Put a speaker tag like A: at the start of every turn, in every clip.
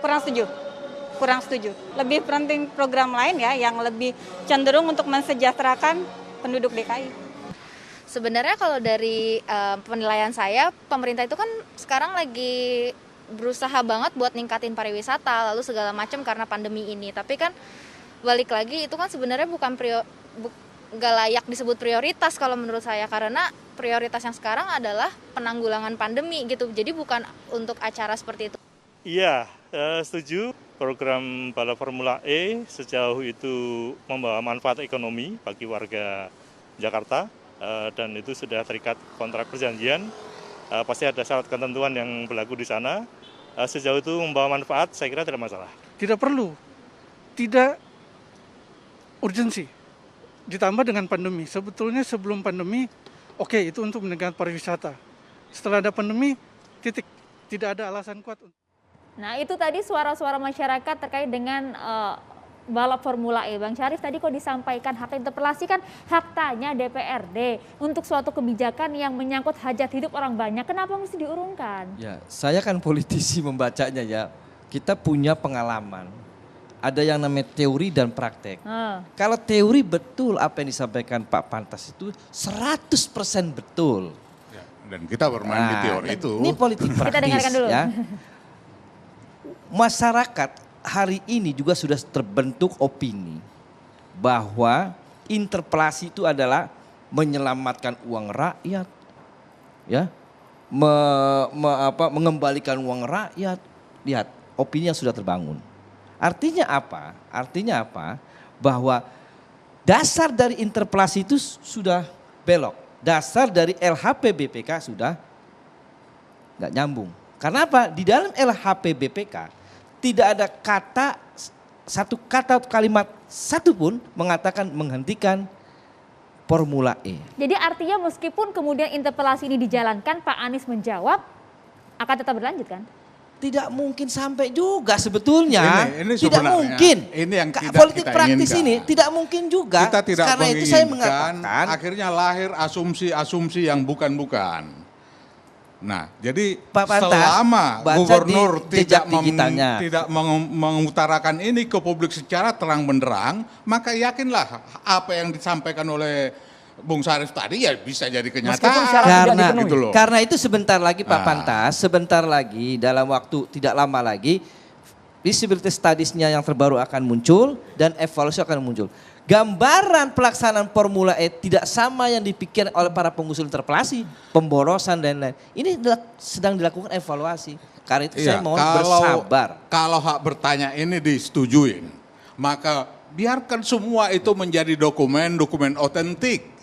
A: Kurang setuju. Kurang setuju. Lebih penting program lain ya yang lebih cenderung untuk mensejahterakan penduduk DKI.
B: Sebenarnya kalau dari penilaian saya, pemerintah itu kan sekarang lagi berusaha banget buat ningkatin pariwisata, lalu segala macam karena pandemi ini. Tapi kan balik lagi itu kan sebenarnya nggak layak disebut prioritas kalau menurut saya, karena prioritas yang sekarang adalah penanggulangan pandemi gitu. Jadi bukan untuk acara seperti itu.
C: Iya, setuju. Program balap Formula E sejauh itu membawa manfaat ekonomi bagi warga Jakarta dan itu sudah terikat kontrak perjanjian. Pasti ada syarat ketentuan yang berlaku di sana. Sejauh itu membawa manfaat, saya kira tidak masalah.
D: Tidak perlu, tidak urgensi. Ditambah dengan pandemi. Sebetulnya sebelum pandemi, oke, itu untuk meningkatkan pariwisata. Setelah ada pandemi, titik. Tidak ada alasan kuat.
E: Nah itu tadi suara-suara masyarakat terkait dengan balap Formula E. Bang Syarif tadi kok disampaikan hak interpelasi kan hak tanya DPRD untuk suatu kebijakan yang menyangkut hajat hidup orang banyak. Kenapa mesti diurungkan?
F: Ya, saya kan politisi membacanya ya. Kita punya pengalaman. Ada yang namanya teori dan praktek. Kalau teori betul apa yang disampaikan Pak Pantas itu 100% betul.
G: Ya, dan kita bermain di teori itu.
F: Ini politik praktis.
E: Kita dengarkan dulu.
F: Ya. Masyarakat hari ini juga sudah terbentuk opini bahwa interpelasi itu adalah menyelamatkan uang rakyat, ya, mengembalikan uang rakyat. Lihat, opini yang sudah terbangun. Artinya apa? Artinya apa? Bahwa dasar dari interpelasi itu sudah belok. Dasar dari LHP BPK sudah nggak nyambung. Karena apa? Di dalam LHP BPK tidak ada satu kata atau kalimat satu pun mengatakan menghentikan Formula E.
E: Jadi artinya meskipun kemudian interpelasi ini dijalankan, Pak Anies menjawab akan tetap berlanjut kan?
F: Tidak mungkin sampai juga sebetulnya.
G: Ini
F: tidak mungkin.
G: Ini yang tidak
F: politik
G: kita
F: praktis
G: inginkan.
F: ini tidak mungkin juga.
G: Kita tidak
F: Karena itu saya mengatakan
G: akhirnya lahir asumsi-asumsi yang bukan-bukan. Nah, jadi
F: Pak Pantas,
G: selama gubernur tidak
F: digitalnya.
G: mengutarakan ini ke publik secara terang benderang, maka yakinlah apa yang disampaikan oleh Bung Syarif tadi ya bisa jadi kenyataan.
F: Karena itu sebentar lagi Pak Pantas, sebentar lagi dalam waktu tidak lama lagi feasibility studies-nya yang terbaru akan muncul dan evaluasi akan muncul. Gambaran pelaksanaan Formula E tidak sama yang dipikirkan oleh para pengusul interpelasi, pemborosan dan lain-lain. Ini sedang dilakukan evaluasi. Karena itu saya mohon bersabar.
G: Kalau hak bertanya ini disetujuin, maka biarkan semua itu menjadi dokumen otentik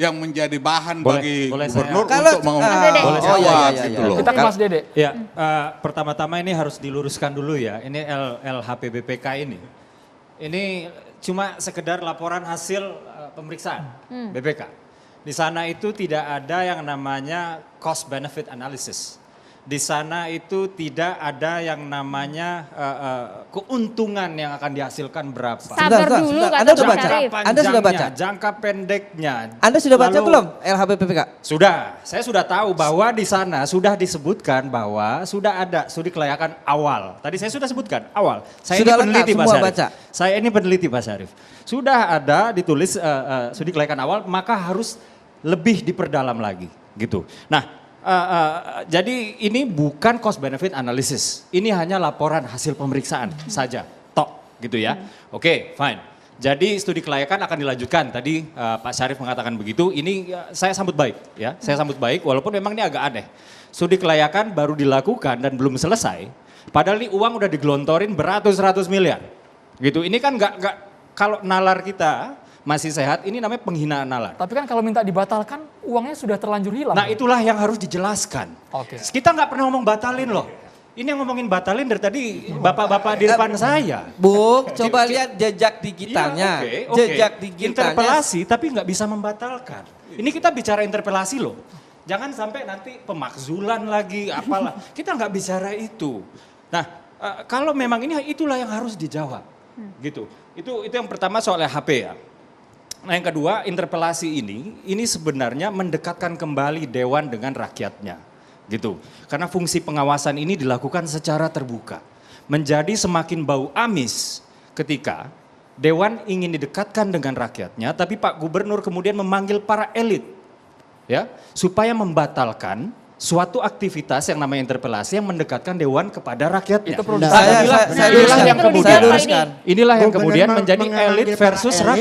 G: yang menjadi bahan bagi gubernur untuk mengungkap gitu loh.
H: Kita ke Mas Dede. Ya, pertama-tama ini harus diluruskan dulu ya. Ini LHPBPK ini. Ini cuma sekedar laporan hasil pemeriksaan BPK. Di sana itu tidak ada yang namanya cost benefit analysis. Di sana itu tidak ada yang namanya keuntungan yang akan dihasilkan berapa.
E: Sabar dulu kata
F: Anda sudah baca?
H: Anda sudah baca? Jangka pendeknya.
F: Anda sudah baca belum LHPBPK?
H: Sudah, saya sudah tahu bahwa di sana sudah disebutkan bahwa sudah ada studi kelayakan awal. Tadi saya sudah sebutkan awal. Saya
F: sudah
H: ini peneliti Pak Syarif.
F: baca.
H: Saya ini peneliti Pak Syarif. Sudah ada ditulis studi kelayakan awal, maka harus lebih diperdalam lagi gitu. Nah, jadi ini bukan cost benefit analysis. Ini hanya laporan hasil pemeriksaan saja. Tok gitu ya. Oke, fine. Jadi studi kelayakan akan dilanjutkan. Tadi Pak Syarif mengatakan begitu. Ini saya sambut baik ya. Saya sambut baik walaupun memang ini agak aneh. Studi kelayakan baru dilakukan dan belum selesai. Padahal ini uang udah digelontorin beratus-ratus miliar. Gitu. Ini kan nggak kalau nalar kita masih sehat, ini namanya penghinaan nalar.
I: Tapi kan kalau minta dibatalkan, uangnya sudah terlanjur hilang.
H: Nah itulah yang harus dijelaskan. Kita nggak pernah ngomong batalin loh. Ini yang ngomongin batalin dari tadi bapak-bapak di depan saya.
F: Bu, coba lihat jejak digitalnya.
H: Iya,
F: Jejak digitalnya.
H: Interpelasi tapi nggak bisa membatalkan. Ini kita bicara interpelasi loh. Jangan sampai nanti pemakzulan lagi, apalah. Kita nggak bicara itu. Nah, kalau memang ini itulah yang harus dijawab. Gitu. Itu yang pertama soal HP ya. Nah yang kedua, interpelasi ini sebenarnya mendekatkan kembali dewan dengan rakyatnya, gitu. Karena fungsi pengawasan ini dilakukan secara terbuka. menjadi semakin bau amis ketika Dewan ingin didekatkan dengan rakyatnya, tapi Pak Gubernur kemudian memanggil para elit ya supaya membatalkan suatu aktivitas yang namanya interpelasi yang mendekatkan Dewan kepada rakyatnya.
I: Itu perlu
H: inilah yang kemudian menjadi elit versus rakyat.